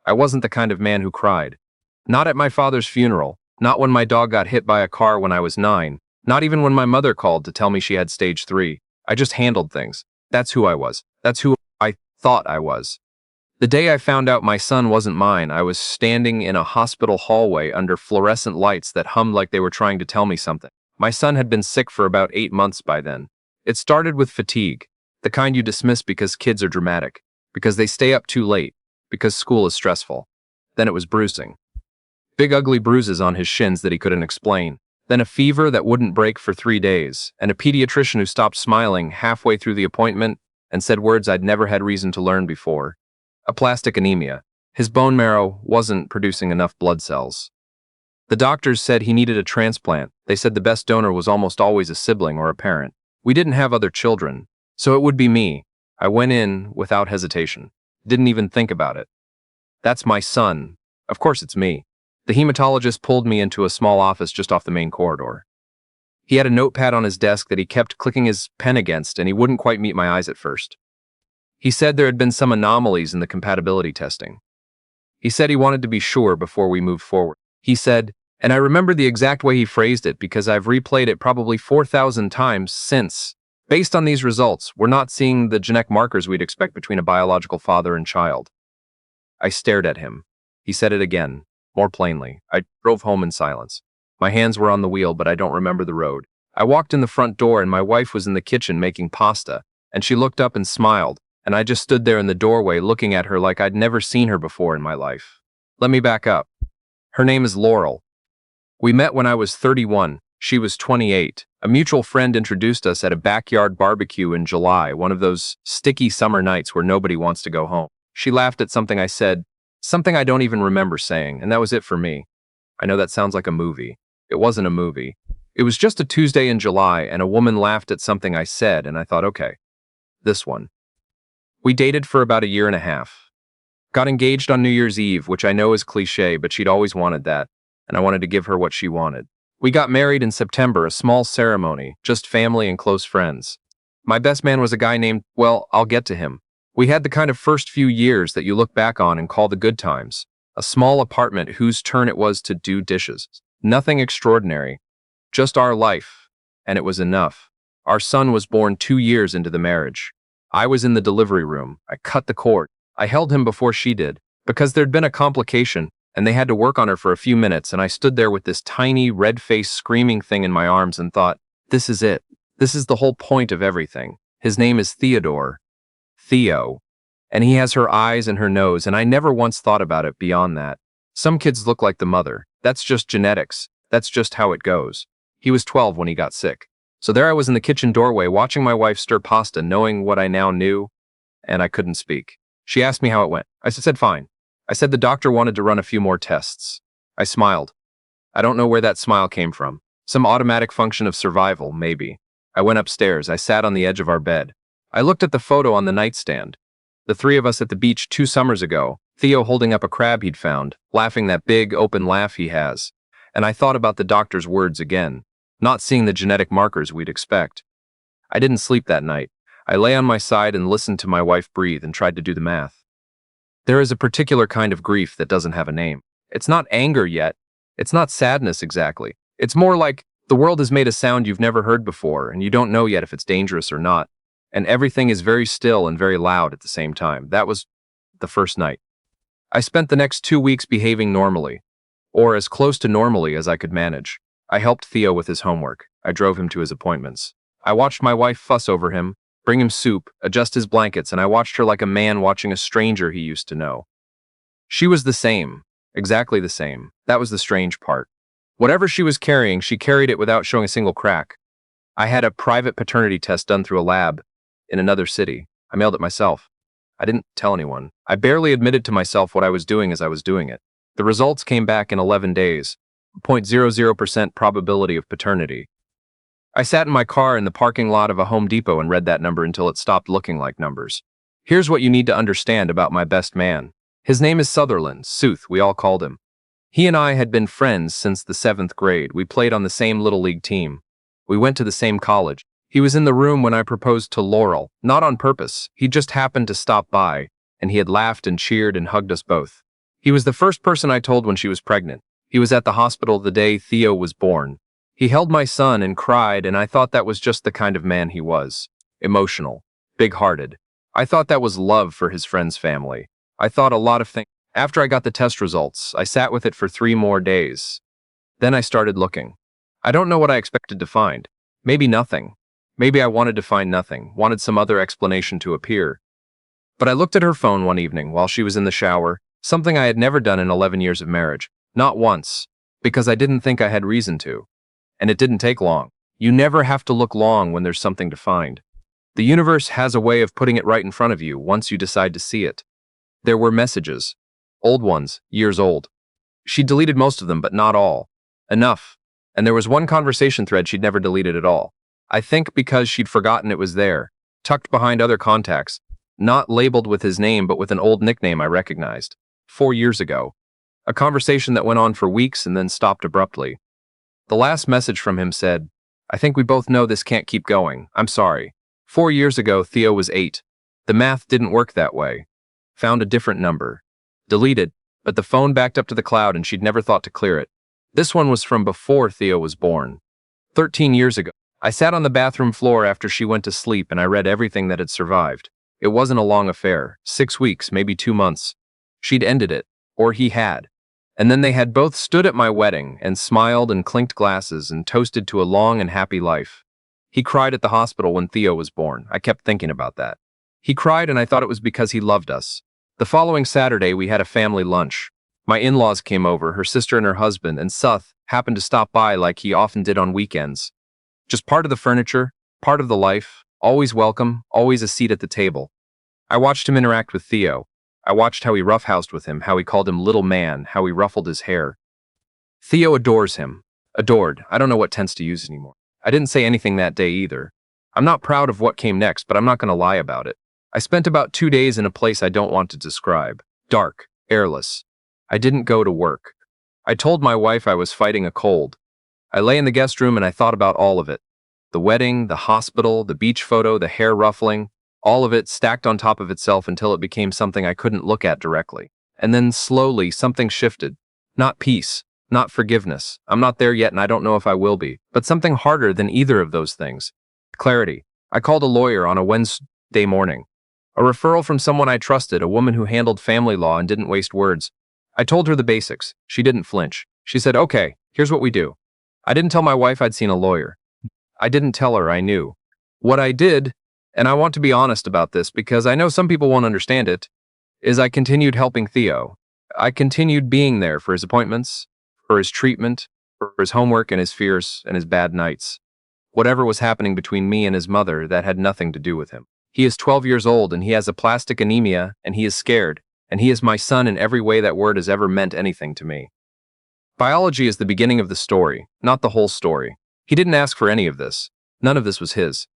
I wasn't the kind of man who cried. Not at my father's funeral, not when my dog got hit by a car when I was 9, not even when my mother called to tell me she had stage 3. I just handled things. That's who I was. That's who I thought I was. The day I found out my son wasn't mine, I was standing in a hospital hallway under fluorescent lights that hummed like they were trying to tell me something. My son had been sick for about 8 months by then. It started with fatigue, the kind you dismiss because kids are dramatic, because they stay up too late, because school is stressful. Then it was bruising. Big ugly bruises on his shins that he couldn't explain. Then a fever that wouldn't break for 3 days, and a pediatrician who stopped smiling halfway through the appointment and said words I'd never had reason to learn before. Aplastic anemia. His bone marrow wasn't producing enough blood cells. The doctors said he needed a transplant. They said the best donor was almost always a sibling or a parent. We didn't have other children, so it would be me. I went in without hesitation. Didn't even think about it. That's my son. Of course it's me. The hematologist pulled me into a small office just off the main corridor. He had a notepad on his desk that he kept clicking his pen against, and he wouldn't quite meet my eyes at first. He said there had been some anomalies in the compatibility testing. He said he wanted to be sure before we moved forward. He said, and I remember the exact way he phrased it because I've replayed it probably 4,000 times since. Based on these results, we're not seeing the genetic markers we'd expect between a biological father and child. I stared at him. He said it again, more plainly. I drove home in silence. My hands were on the wheel, but I don't remember the road. I walked in the front door and my wife was in the kitchen making pasta, and she looked up and smiled, and I just stood there in the doorway looking at her like I'd never seen her before in my life. Let me back up. Her name is Laurel. We met when I was 31. She was 28. A mutual friend introduced us at a backyard barbecue in July, one of those sticky summer nights where nobody wants to go home. She laughed at something I said, something I don't even remember saying, and that was it for me. I know that sounds like a movie. It wasn't a movie. It was just a Tuesday in July, and a woman laughed at something I said, and I thought, okay, this one. We dated for about 1.5 years. Got engaged on New Year's Eve, which I know is cliche, but she'd always wanted that, and I wanted to give her what she wanted. We got married in September, a small ceremony, just family and close friends. My best man was a guy named, well, I'll get to him. We had the kind of first few years that you look back on and call the good times. A small apartment whose turn it was to do dishes. Nothing extraordinary. Just our life. And it was enough. Our son was born 2 years into the marriage. I was in the delivery room. I cut the cord. I held him before she did, because there'd been a complication, and they had to work on her for a few minutes, and I stood there with this tiny, red-faced, screaming thing in my arms and thought, this is it. This is the whole point of everything. His name is Theodore. Theo. And he has her eyes and her nose, and I never once thought about it beyond that. Some kids look like the mother. That's just genetics. That's just how it goes. He was 12 when he got sick. So there I was in the kitchen doorway watching my wife stir pasta, knowing what I now knew, and I couldn't speak. She asked me how it went. I said fine. I said the doctor wanted to run a few more tests. I smiled. I don't know where that smile came from. Some automatic function of survival, maybe. I went upstairs. I sat on the edge of our bed. I looked at the photo on the nightstand. The 3 of us at the beach 2 summers ago, Theo holding up a crab he'd found, laughing that big, open laugh he has. And I thought about the doctor's words again, not seeing the genetic markers we'd expect. I didn't sleep that night. I lay on my side and listened to my wife breathe and tried to do the math. There is a particular kind of grief that doesn't have a name. It's not anger yet. It's not sadness exactly. It's more like the world has made a sound you've never heard before, and you don't know yet if it's dangerous or not. And everything is very still and very loud at the same time. That was the first night. I spent the next 2 weeks behaving normally, or as close to normally as I could manage. I helped Theo with his homework. I drove him to his appointments. I watched my wife fuss over him, bring him soup, adjust his blankets, and I watched her like a man watching a stranger he used to know. She was the same, exactly the same. That was the strange part. Whatever she was carrying, she carried it without showing a single crack. I had a private paternity test done through a lab in another city. I mailed it myself. I didn't tell anyone. I barely admitted to myself what I was doing as I was doing it. The results came back in 11 days, 0.00% probability of paternity. I sat in my car in the parking lot of a Home Depot and read that number until it stopped looking like numbers. Here's what you need to understand about my best man. His name is Sutherland, Sooth, we all called him. He and I had been friends since the 7th grade. We played on the same Little League team. We went to the same college. He was in the room when I proposed to Laurel, not on purpose. He just happened to stop by, and he had laughed and cheered and hugged us both. He was the first person I told when she was pregnant. He was at the hospital the day Theo was born. He held my son and cried, and I thought that was just the kind of man he was. Emotional. Big-hearted. I thought that was love for his friend's family. I thought a lot of things. After I got the test results, I sat with it for 3 more days. Then I started looking. I don't know what I expected to find. Maybe nothing. Maybe I wanted to find nothing, wanted some other explanation to appear. But I looked at her phone one evening while she was in the shower, something I had never done in 11 years of marriage. Not once, because I didn't think I had reason to. And it didn't take long. You never have to look long when there's something to find. The universe has a way of putting it right in front of you once you decide to see it. There were messages. Old ones, years old. She deleted most of them, but not all. Enough. And there was one conversation thread she'd never deleted at all. I think because she'd forgotten it was there, tucked behind other contacts, not labeled with his name but with an old nickname I recognized. 4 years ago. A conversation that went on for weeks and then stopped abruptly. The last message from him said, "I think we both know this can't keep going. I'm sorry. 4 years ago, Theo was 8. The math didn't work that way. Found a different number. Deleted, but the phone backed up to the cloud and she'd never thought to clear it. This one was from before Theo was born. 13 years ago. I sat on the bathroom floor after she went to sleep and I read everything that had survived. It wasn't a long affair. 6 weeks, maybe 2 months. She'd ended it. Or he had. And then they had both stood at my wedding and smiled and clinked glasses and toasted to a long and happy life. He cried at the hospital when Theo was born. I kept thinking about that. He cried and I thought it was because he loved us. The following Saturday, we had a family lunch. My in-laws came over, her sister and her husband, and Seth happened to stop by like he often did on weekends. Just part of the furniture, part of the life, always welcome, always a seat at the table. I watched him interact with Theo. I watched how he roughhoused with him, how he called him little man, how he ruffled his hair. Theo adores him. Adored. I don't know what tense to use anymore. I didn't say anything that day either. I'm not proud of what came next, but I'm not going to lie about it. I spent about 2 days in a place I don't want to describe. Dark, airless. I didn't go to work. I told my wife I was fighting a cold. I lay in the guest room and I thought about all of it. The wedding, the hospital, the beach photo, the hair ruffling, all of it stacked on top of itself until it became something I couldn't look at directly. And then slowly something shifted. Not peace, not forgiveness. I'm not there yet and I don't know if I will be, but something harder than either of those things. Clarity. I called a lawyer on a Wednesday morning. A referral from someone I trusted, a woman who handled family law and didn't waste words. I told her the basics. She didn't flinch. She said, "Okay, here's what we do." I didn't tell my wife I'd seen a lawyer. I didn't tell her I knew. What I did, and I want to be honest about this because I know some people won't understand it, is I continued helping Theo. I continued being there for his appointments, for his treatment, for his homework and his fears and his bad nights. Whatever was happening between me and his mother, that had nothing to do with him. He is 12 years old and he has aplastic anemia and he is scared, and he is my son in every way that word has ever meant anything to me. Biology is the beginning of the story, not the whole story. He didn't ask for any of this. None of this was his.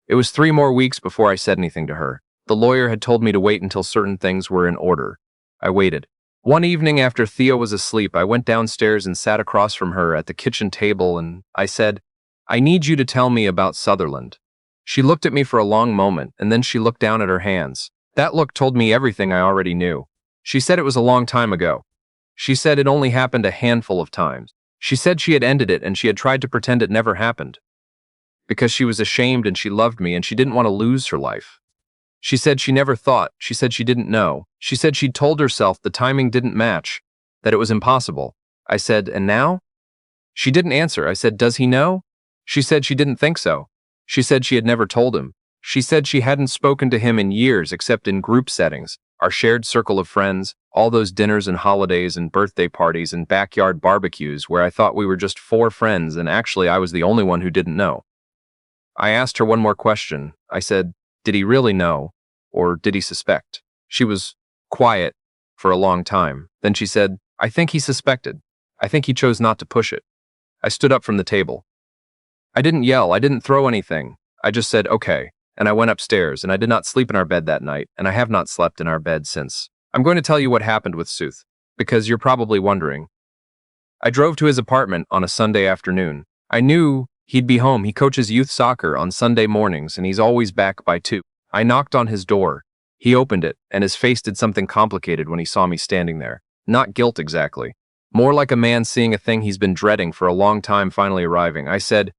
It was 3 more weeks before I said anything to her. The lawyer had told me to wait until certain things were in order. I waited. One evening after Theo was asleep, I went downstairs and sat across from her at the kitchen table and I said, "I need you to tell me about Sutherland." She looked at me for a long moment and then she looked down at her hands. That look told me everything I already knew. She said it was a long time ago. She said it only happened a handful of times. She said she had ended it and she had tried to pretend it never happened. Because she was ashamed and she loved me and she didn't want to lose her life. She said she never thought, she said she didn't know. She said she'd told herself the timing didn't match, that it was impossible. I said, "And now?" She didn't answer. I said, "Does he know?" She said she didn't think so. She said she had never told him. She said she hadn't spoken to him in years except in group settings, our shared circle of friends, all those dinners and holidays and birthday parties and backyard barbecues where I thought we were just 4 friends and actually I was the only one who didn't know. I asked her one more question. I said, "Did he really know? Or did he suspect?" She was quiet for a long time. Then she said, "I think he suspected. I think he chose not to push it." I stood up from the table. I didn't yell. I didn't throw anything. I just said, "Okay." And I went upstairs, and I did not sleep in our bed that night, and I have not slept in our bed since. I'm going to tell you what happened with Sooth, because you're probably wondering. I drove to his apartment on a Sunday afternoon. I knew he'd be home. He coaches youth soccer on Sunday mornings, and he's always back by 2. I knocked on his door. He opened it, and his face did something complicated when he saw me standing there. Not guilt exactly. More like a man seeing a thing he's been dreading for a long time finally arriving. I said,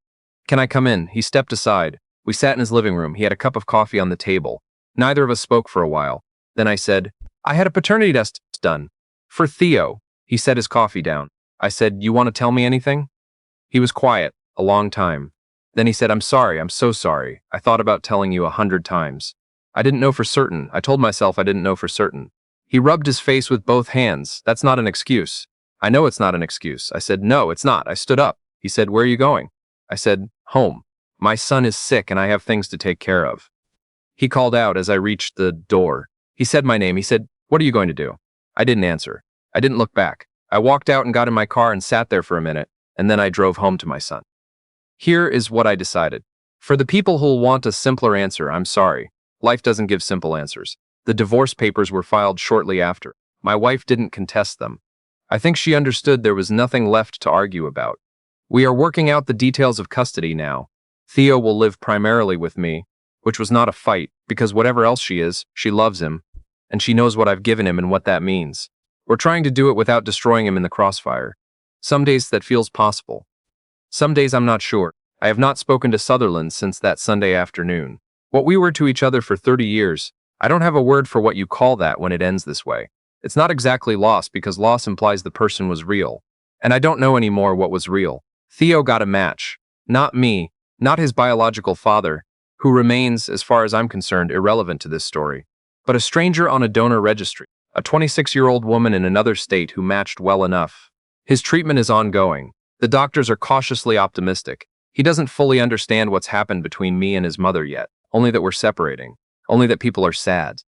"Can I come in?" He stepped aside. We sat in his living room. He had a cup of coffee on the table. Neither of us spoke for a while. Then I said, "I had a paternity test done. For Theo." He set his coffee down. I said, "You want to tell me anything?" He was quiet, a long time. Then he said, "I'm sorry, I'm so sorry. I thought about telling you 100 times. I didn't know for certain. I told myself I didn't know for certain." He rubbed his face with both hands. "That's not an excuse." "I know it's not an excuse." I said, "No, it's not." I stood up. He said, "Where are you going?" I said, "Home. My son is sick and I have things to take care of." He called out as I reached the door. He said my name. He said, "What are you going to do?" I didn't answer. I didn't look back. I walked out and got in my car and sat there for a minute, and then I drove home to my son. Here is what I decided. For the people who'll want a simpler answer, I'm sorry. Life doesn't give simple answers. The divorce papers were filed shortly after. My wife didn't contest them. I think she understood there was nothing left to argue about. We are working out the details of custody now. Theo will live primarily with me, which was not a fight, because whatever else she is, she loves him, and she knows what I've given him and what that means. We're trying to do it without destroying him in the crossfire. Some days that feels possible. Some days I'm not sure. I have not spoken to Sutherland since that Sunday afternoon. What we were to each other for 30 years, I don't have a word for what you call that when it ends this way. It's not exactly loss because loss implies the person was real. And I don't know anymore what was real. Theo got a match. Not me, not his biological father, who remains, as far as I'm concerned, irrelevant to this story, but a stranger on a donor registry, a 26-year-old woman in another state who matched well enough. His treatment is ongoing. The doctors are cautiously optimistic. He doesn't fully understand what's happened between me and his mother yet, only that we're separating, only that people are sad.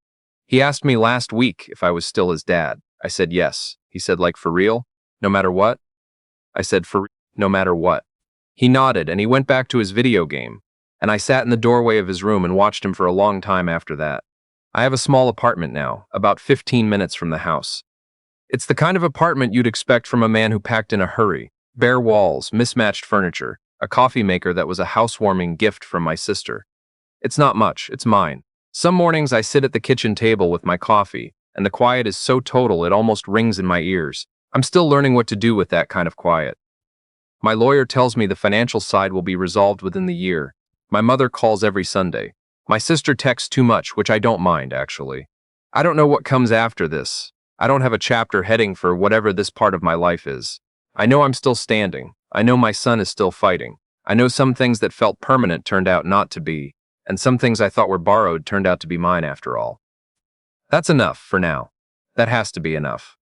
He asked me last week if I was still his dad. I said yes. He said, "Like for real? No matter what?" I said, no matter what." He nodded and he went back to his video game, and I sat in the doorway of his room and watched him for a long time after that. I have a small apartment now, about 15 minutes from the house. It's the kind of apartment you'd expect from a man who packed in a hurry. Bare walls, mismatched furniture, a coffee maker that was a housewarming gift from my sister. It's not much, it's mine. Some mornings I sit at the kitchen table with my coffee, and the quiet is so total it almost rings in my ears. I'm still learning what to do with that kind of quiet. My lawyer tells me the financial side will be resolved within the year. My mother calls every Sunday. My sister texts too much, which I don't mind, actually. I don't know what comes after this. I don't have a chapter heading for whatever this part of my life is. I know I'm still standing. I know my son is still fighting. I know some things that felt permanent turned out not to be, and some things I thought were borrowed turned out to be mine after all. That's enough for now. That has to be enough.